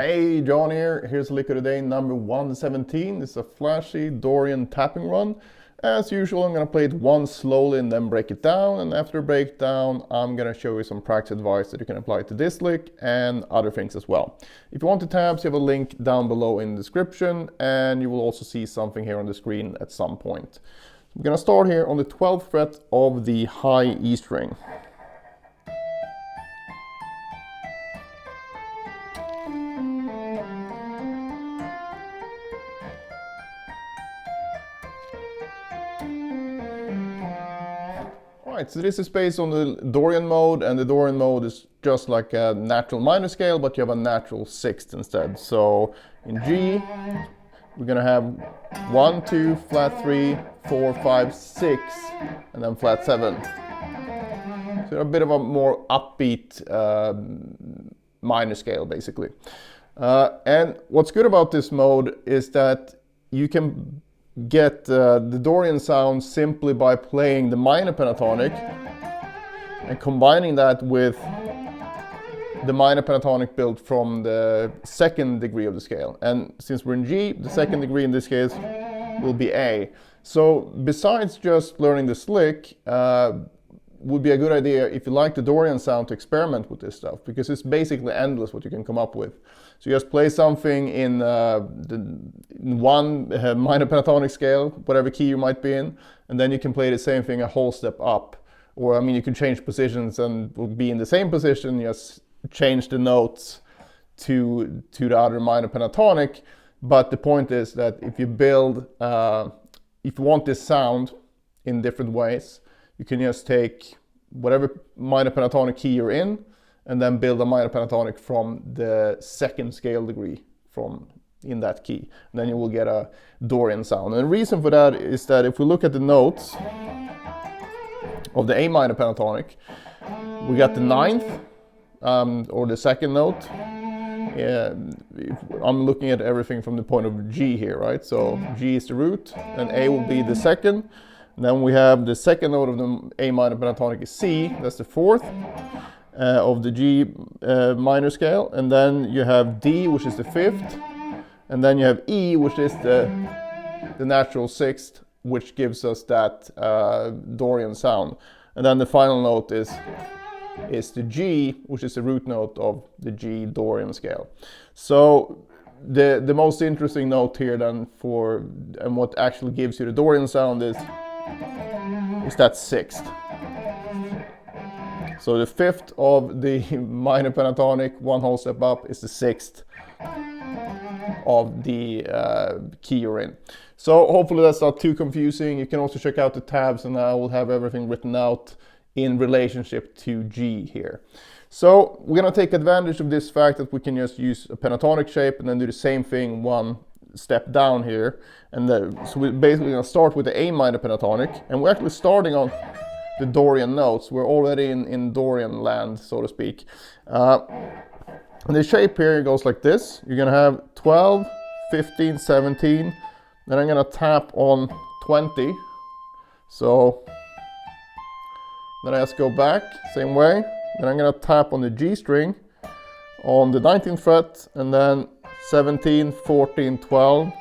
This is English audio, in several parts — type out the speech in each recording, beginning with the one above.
Hey, John here. Here's a lick of the day number 117. It's a flashy Dorian tapping run. As usual, I'm going to play it once slowly and then break it down. And after breakdown, I'm going to show you some practice advice that you can apply to this lick and other things as well. If you want the tabs, you have a link down below in the description, and you will also see something here on the screen at some point. I'm going to start here on the 12th fret of the high E string. Alright, so this is based on the Dorian mode, and the Dorian mode is just like a natural minor scale, but you have a natural sixth instead. So in G, we're gonna have 1, 2, flat 3, 4, 5, 6, and then flat 7. So a bit of a more upbeat minor scale, basically. And what's good about this mode is that you can get the Dorian sound simply by playing the minor pentatonic and combining that with the minor pentatonic built from the second degree of the scale. And since we're in G, the second degree in this case will be A. So besides just learning this lick, would be a good idea, if you like the Dorian sound, to experiment with this stuff, because it's basically endless what you can come up with. So you just play something in one minor pentatonic scale, whatever key you might be in, and then you can play the same thing a whole step up. Or I mean, you can change positions and will be in the same position, just change the notes to the other minor pentatonic. But the point is that if you build, if you want this sound in different ways, you can just take whatever minor pentatonic key you're in and then build a minor pentatonic from the second scale degree from in that key. And then you will get a Dorian sound. And the reason for that is that if we look at the notes of the A minor pentatonic, we got the ninth or the second note. I'm looking at everything from the point of G here, right? So G is the root and A will be the second. Then we have the second note of the A minor pentatonic is C, that's the fourth of the G minor scale. And then you have D, which is the fifth. And then you have E, which is the natural sixth, which gives us that Dorian sound. And then the final note is the G, which is the root note of the G Dorian scale. So the most interesting note here then and what actually gives you the Dorian sound is that sixth. So the fifth of the minor pentatonic, one whole step up, is the sixth of the key you're in. So hopefully that's not too confusing. You can also check out the tabs, and I will have everything written out in relationship to G here. So we're going to take advantage of this fact that we can just use a pentatonic shape and then do the same thing one step down here. And so we're basically going to start with the A minor pentatonic, and we're actually starting on the Dorian notes. We're already in Dorian land, so to speak. And the shape here goes like this. You're going to have 12, 15, 17. Then I'm going to tap on 20. So then I just go back, same way. Then I'm going to tap on the G string on the 19th fret, and then 17, 14, 12.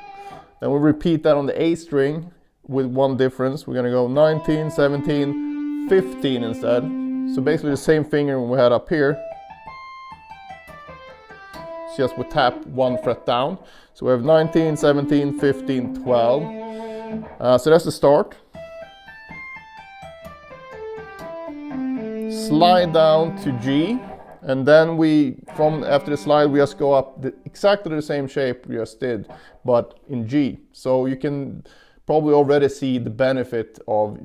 Then we repeat that on the A string with one difference. We're going to go 19, 17, 15 instead. So basically the same finger we had up here. It's just we tap one fret down. So we have 19, 17, 15, 12. So that's the start. Slide down to G, and then after the slide we just go up exactly the same shape we just did, but in G. So you can probably already see the benefit of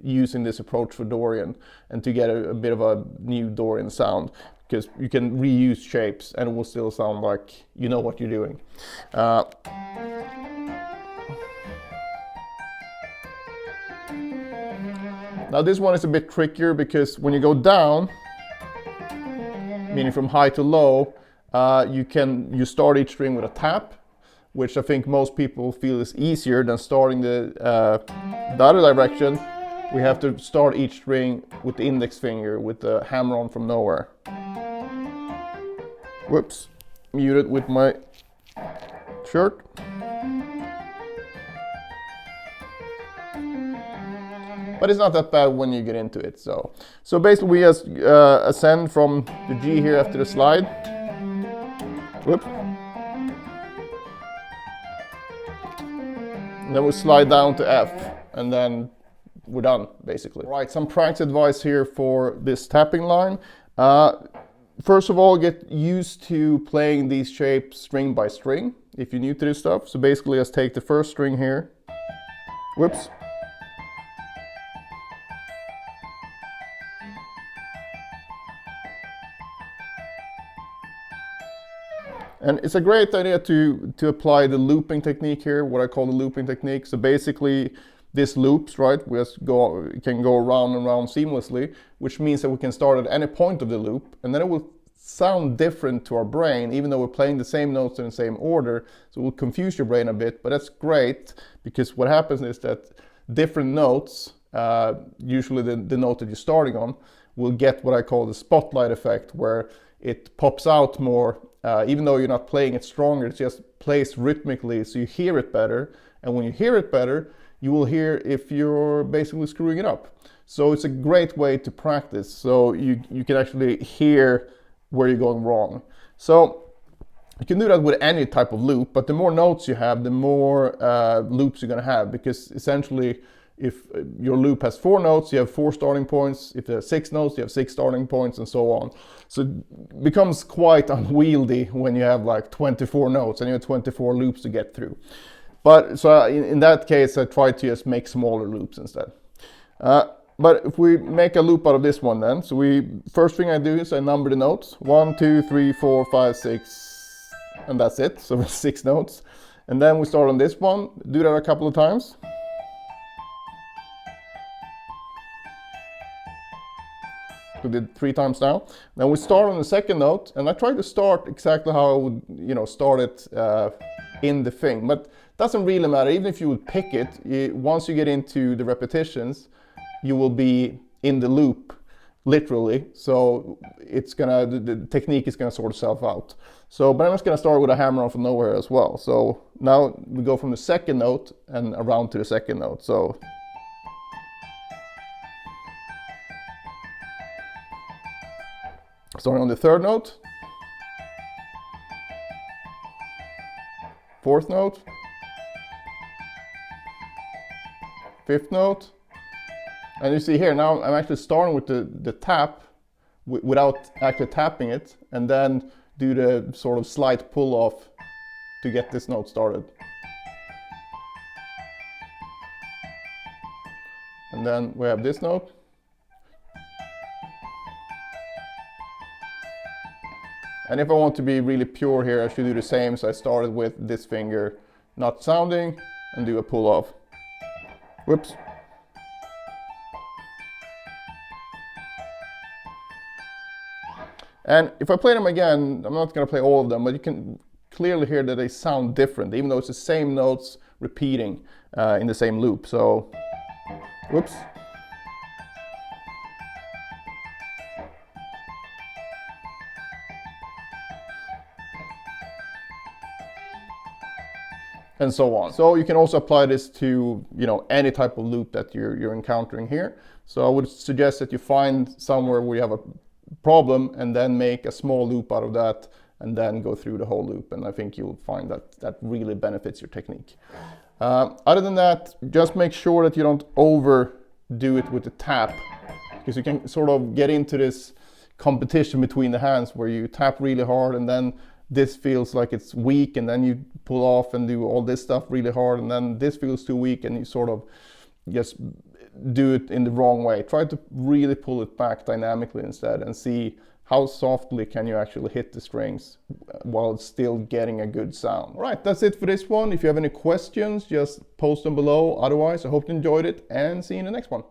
using this approach for Dorian and to get a bit of a new Dorian sound, because you can reuse shapes and it will still sound like you know what you're doing. Now this one is a bit trickier, because when you go down, meaning from high to low, you start each string with a tap, which I think most people feel is easier than starting the other direction. We have to start each string with the index finger with the hammer on from nowhere. Whoops. mute it with my shirt. But it's not that bad when you get into it. So basically we just ascend from the G here after the slide. Whoops. And then we slide down to F, and then we're done, basically. Right, some practice advice here for this tapping line. First of all, get used to playing these shapes string by string, if you're new to this stuff. So basically, just take the first string here. Whoops. And it's a great idea to apply the looping technique here, what I call the looping technique. So basically, this loops, right? We just can go around and around seamlessly, which means that we can start at any point of the loop, and then it will sound different to our brain, even though we're playing the same notes in the same order. So it will confuse your brain a bit, but that's great, because what happens is that different notes, usually the note that you're starting on, will get what I call the spotlight effect, where it pops out more. Even though you're not playing it stronger, it's just placed rhythmically, so you hear it better. And when you hear it better, you will hear if you're basically screwing it up. So it's a great way to practice, so you can actually hear where you're going wrong. So you can do that with any type of loop, but the more notes you have, the more loops you're going to have, because essentially, if your loop has 4 notes, you have 4 starting points. If there are 6 notes, you have 6 starting points, and so on. So it becomes quite unwieldy when you have like 24 notes and you have 24 loops to get through. But so in that case, I try to just make smaller loops instead. But if we make a loop out of this one then, so first thing I do is I number the notes. 1, 2, 3, 4, 5, 6, and that's it. So 6 notes. And then we start on this one, do that a couple of times. We did 3 times now. Then we start on the second note, and I try to start exactly how I would, start it in the thing. But it doesn't really matter. Even if you would pick it, once you get into the repetitions, you will be in the loop, literally. So the technique is gonna sort itself out. So, but I'm just gonna start with a hammer on from nowhere as well. So now we go from the second note and around to the second note. So. Starting on the third note, 4th note, 5th note, and you see here now I'm actually starting with the tap without actually tapping it, and then do the sort of slight pull off to get this note started. And then we have this note. And if I want to be really pure here, I should do the same. So I started with this finger not sounding and do a pull off. Whoops. And if I play them again, I'm not going to play all of them, but you can clearly hear that they sound different, even though it's the same notes repeating in the same loop. So, whoops. And so on. So you can also apply this to any type of loop that you're encountering here. So I would suggest that you find somewhere where you have a problem and then make a small loop out of that and then go through the whole loop. And I think you'll find that really benefits your technique. Other than that, just make sure that you don't overdo it with the tap, because you can sort of get into this competition between the hands where you tap really hard and then this feels like it's weak, and then you pull off and do all this stuff really hard, and then this feels too weak, and you sort of just do it in the wrong way. Try to really pull it back dynamically instead and see how softly can you actually hit the strings while it's still getting a good sound. All right, that's it for this one. If you have any questions, just post them below. Otherwise, I hope you enjoyed it, and see you in the next one.